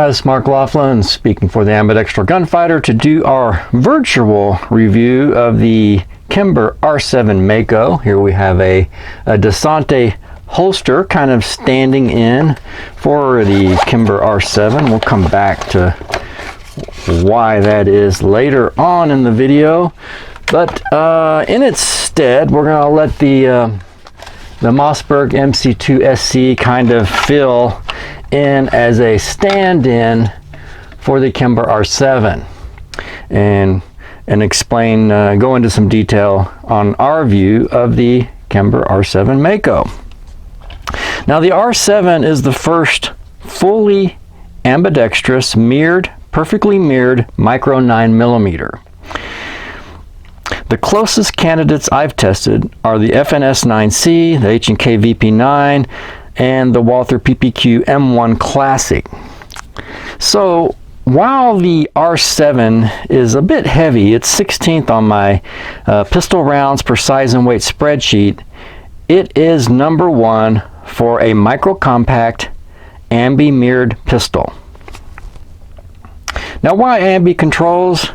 This is Mark Laughlin speaking for the Ambidextral Gunfighter to do our virtual review of the Kimber R7 Mako. Here we have a DeSantis holster kind of standing in for the Kimber R7. We'll come back to why that is later on in the video. But in its stead, we're going to let the Mossberg MC2sc kind of fill in as a stand-in for the Kimber R7 and explain, go into some detail on our view of the Kimber R7 Mako. Now the R7 is the first fully ambidextrous perfectly mirrored micro 9mm. The closest candidates I've tested are the FNS9C, the H&K VP9, and the Walther PPQ M1 Classic. So while the R7 is a bit heavy, it's 16th on my pistol rounds per size and weight spreadsheet, it is #1 for a micro compact ambi mirrored pistol. Now why ambi controls?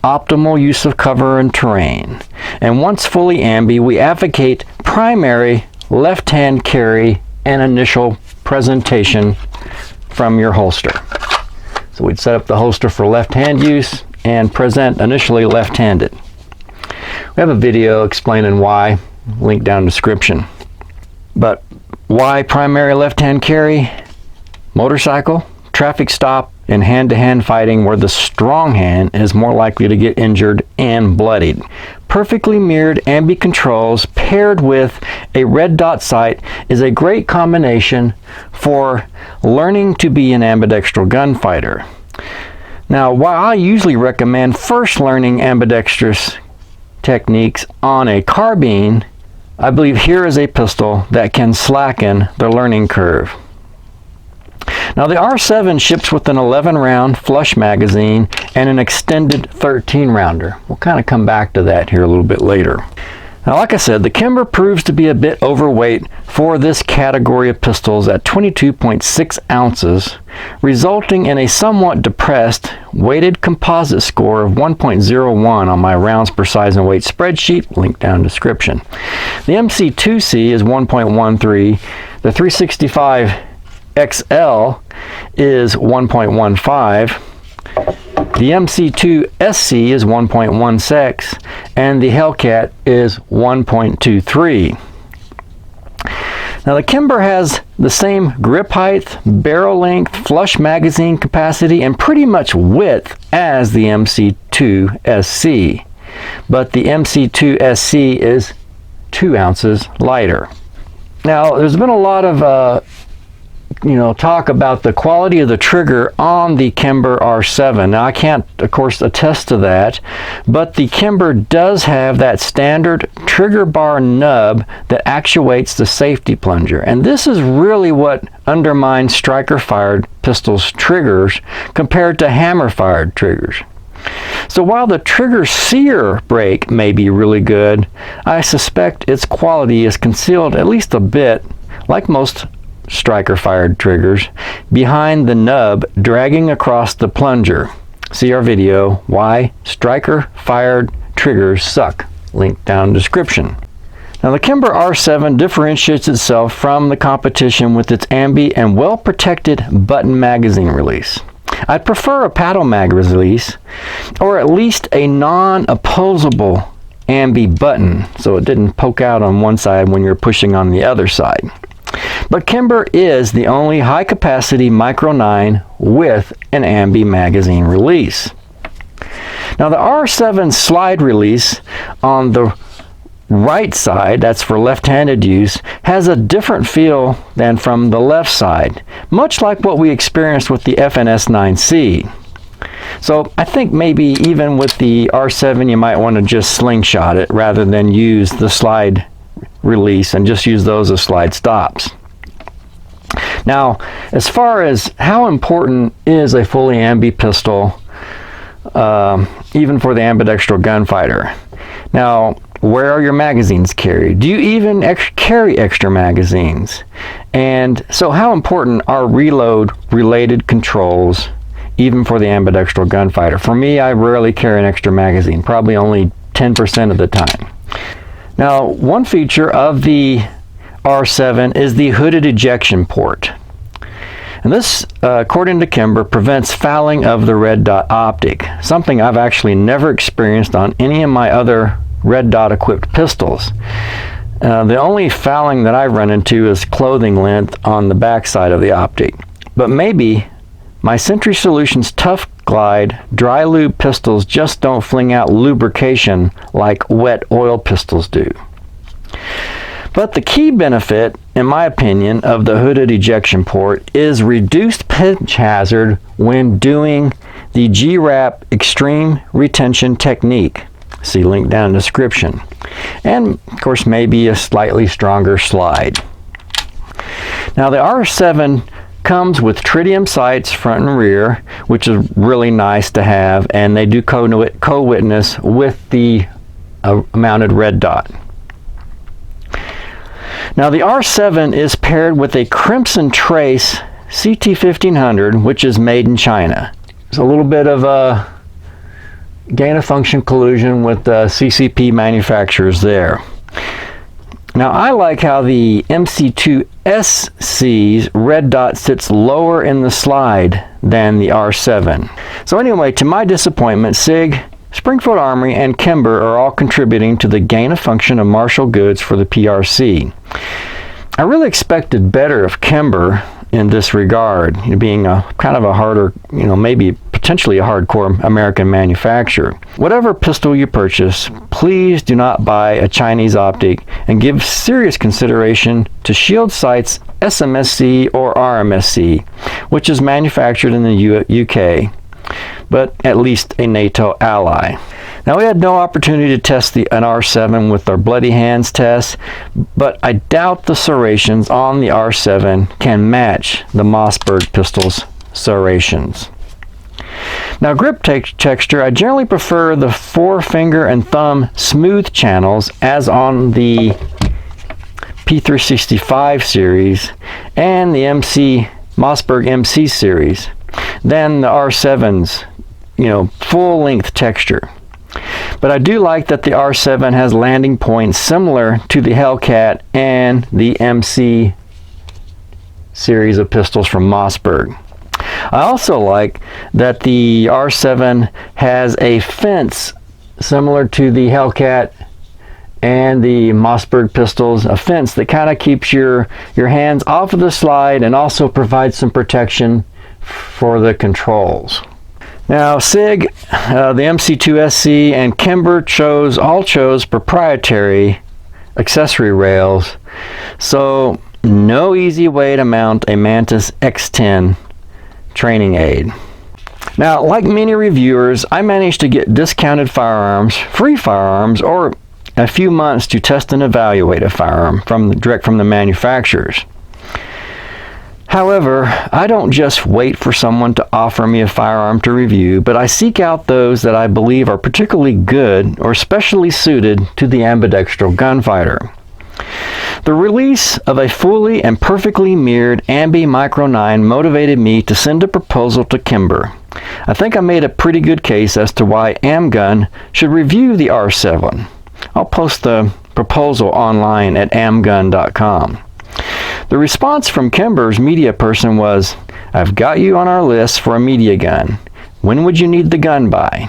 Optimal use of cover and terrain. And once fully ambi, we advocate primary left-hand carry and initial presentation from your holster. So we'd set up the holster for left-hand use and present initially left-handed. We have a video explaining why, link down in the description. But why primary left-hand carry? Motorcycle, traffic stop, and hand-to-hand fighting where the strong hand is more likely to get injured and bloodied. Perfectly mirrored ambi controls paired with a red dot sight is a great combination for learning to be an ambidextral gunfighter. Now, while I usually recommend first learning ambidextrous techniques on a carbine, I believe here is a pistol that can slacken the learning curve. Now the R7 ships with an 11-round flush magazine and an extended 13-rounder. We'll kind of come back to that here a little bit later. Now like I said, the Kimber proves to be a bit overweight for this category of pistols at 22.6 ounces, resulting in a somewhat depressed weighted composite score of 1.01 on my rounds per size and weight spreadsheet, link down in the description. The MC2sc is 1.13, the 365XL is 1.15, the MC2sc is 1.16, and the Hellcat is 1.23. Now the Kimber has the same grip height, barrel length, flush magazine capacity, and pretty much width as the MC2sc, but the MC2sc is 2 ounces lighter. Now there's been a lot of talk about the quality of the trigger on the Kimber R7. Now I can't of course attest to that, but the Kimber does have that standard trigger bar nub that actuates the safety plunger, and this is really what undermines striker fired pistols triggers compared to hammer fired triggers. So while the trigger sear brake may be really good, I suspect its quality is concealed at least a bit, like most striker fired triggers, behind the nub dragging across the plunger. See our video, why striker fired triggers suck, link down in the description. Now the Kimber R7 differentiates itself from the competition with its ambi and well protected button magazine release. I'd prefer a paddle mag release, or at least a non-opposable ambi button so it didn't poke out on one side when you're pushing on the other side. But Kimber is the only high-capacity Micro 9 with an ambi magazine release. Now the R7 slide release on the right side, that's for left-handed use, has a different feel than from the left side, much like what we experienced with the FNS9C. So I think maybe even with the R7 you might want to just slingshot it rather than use the slide release and just use those as slide stops. Now, as far as how important is a fully ambi pistol, even for the ambidextral gunfighter. Now, where are your magazines carried? Do you even carry extra magazines? And so how important are reload related controls even for the ambidextral gunfighter? For me, I rarely carry an extra magazine, probably only 10% of the time. Now, one feature of the R7 is the hooded ejection port. And this, according to Kimber, prevents fouling of the red dot optic, something I've actually never experienced on any of my other red dot equipped pistols. The only fouling that I run into is clothing length on the back side of the optic. But maybe my Sentry Solutions Tough Glide dry lube pistols just don't fling out lubrication like wet oil pistols do. But the key benefit, in my opinion, of the hooded ejection port is reduced pinch hazard when doing the GWrap extreme retention technique. See link down in the description. And of course maybe a slightly stronger slide. Now the R7 comes with tritium sights front and rear, which is really nice to have, and they do co-witness with the mounted red dot. Now the R7 is paired with a Crimson Trace CT1500, which is made in China. It's a little bit of a gain of function collusion with the CCP manufacturers there. Now I like how the MC2sc's red dot sits lower in the slide than the R7. So anyway, to my disappointment, Sig, Springfield Armory, and Kimber are all contributing to the gain of function of Marshall goods for the PRC. I really expected better of Kimber in this regard, being a kind of a harder, maybe potentially a hardcore American manufacturer. Whatever pistol you purchase, please do not buy a Chinese optic, and give serious consideration to shield sights SMSc or RMSc, which is manufactured in the UK, but at least a NATO ally. Now we had no opportunity to test an R7 with our bloody hands test, but I doubt the serrations on the R7 can match the Mossberg pistol's serrations. Now grip texture, I generally prefer the forefinger and thumb smooth channels as on the P365 series and the Mossberg MC series than the R7's full length texture. But I do like that the R7 has landing points similar to the Hellcat and the MC series of pistols from Mossberg. I also like that the R7 has a fence similar to the Hellcat and the Mossberg pistols, a fence that kind of keeps your hands off of the slide and also provides some protection for the controls. Now Sig, the MC2sc, and Kimber all chose proprietary accessory rails, so no easy way to mount a Mantis X10 training aid. Now, like many reviewers, I managed to get discounted firearms, free firearms, or a few months to test and evaluate a firearm direct from the manufacturers. However, I don't just wait for someone to offer me a firearm to review, but I seek out those that I believe are particularly good or specially suited to the ambidextral gunfighter. The release of a fully and perfectly mirrored Ambi Micro 9 motivated me to send a proposal to Kimber. I think I made a pretty good case as to why AmbGun should review the R7. I'll post the proposal online at ambgun.com. The response from Kimber's media person was, "I've got you on our list for a media gun. When would you need the gun by?"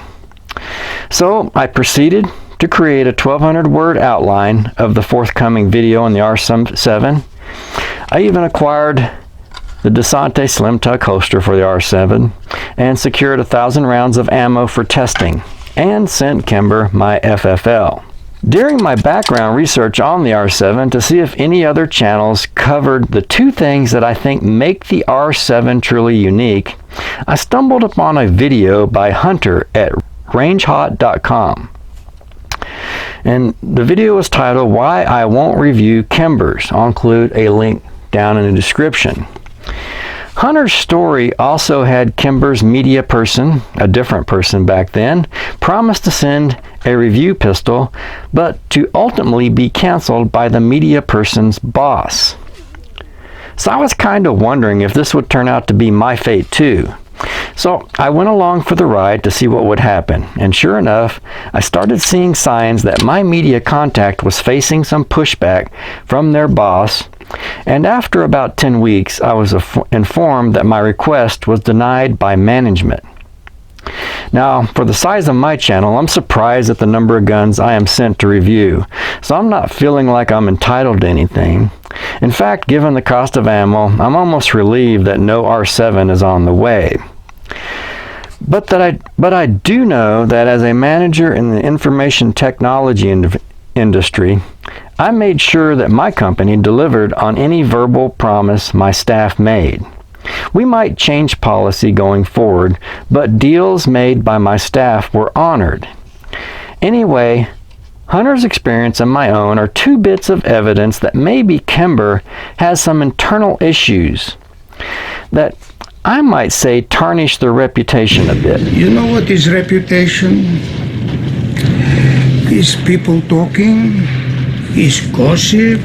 So I proceeded to create a 1,200 word outline of the forthcoming video on the R7. I even acquired the DeSantis Slim-Tuk holster for the R7 and secured 1,000 rounds of ammo for testing and sent Kimber my FFL. During my background research on the R7 to see if any other channels covered the two things that I think make the R7 truly unique, I stumbled upon a video by Hunter at rangehot.com. And the video is titled "Why I Won't Review Kimbers." I'll include a link down in the description. Hunter's story also had Kimber's media person, a different person back then, promise to send a review pistol, but to ultimately be canceled by the media person's boss. So I was kind of wondering if this would turn out to be my fate too. So I went along for the ride to see what would happen, and sure enough, I started seeing signs that my media contact was facing some pushback from their boss, and after about 10 weeks, I was informed that my request was denied by management. Now, for the size of my channel, I'm surprised at the number of guns I am sent to review, so I'm not feeling like I'm entitled to anything. In fact, given the cost of ammo, I'm almost relieved that no R7 is on the way. But I do know that as a manager in the information technology industry, I made sure that my company delivered on any verbal promise my staff made. We might change policy going forward, but deals made by my staff were honored. Anyway, Hunter's experience and my own are two bits of evidence that maybe Kimber has some internal issues that I might say tarnish their reputation a bit. You know what is reputation? Is people talking? Is gossip?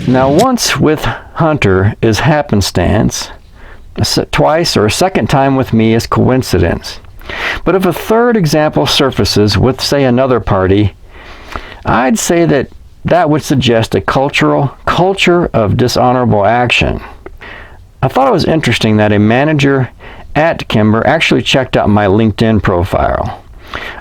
Now, once with Hunter is happenstance, twice or a second time with me is coincidence. But if a third example surfaces with, say, another party, I'd say that would suggest a culture of dishonorable action. I thought it was interesting that a manager at Kimber actually checked out my LinkedIn profile.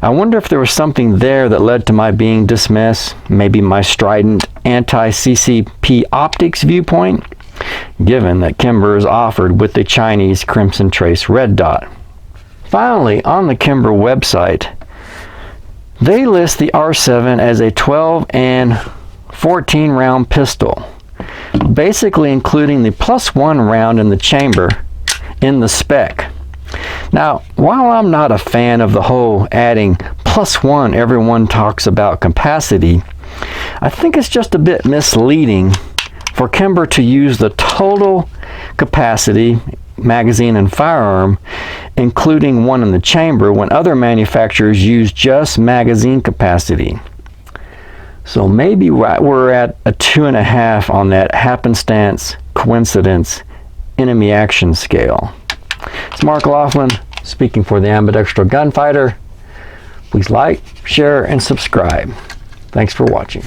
I wonder if there was something there that led to my being dismissed, maybe my strident anti-CCP optics viewpoint, given that Kimber is offered with the Chinese Crimson Trace red dot. Finally, on the Kimber website, they list the R7 as a 12 and 14 round pistol, basically including the +1 round in the chamber in the spec. Now, while I'm not a fan of the whole adding +1 everyone talks about capacity, I think it's just a bit misleading for Kimber to use the total capacity, magazine and firearm, including one in the chamber, when other manufacturers use just magazine capacity. So maybe we're at a 2.5 on that happenstance, coincidence, enemy action scale. It's Mark Laughlin speaking for the Ambidextral Gunfighter. Please like, share, and subscribe. Thanks for watching.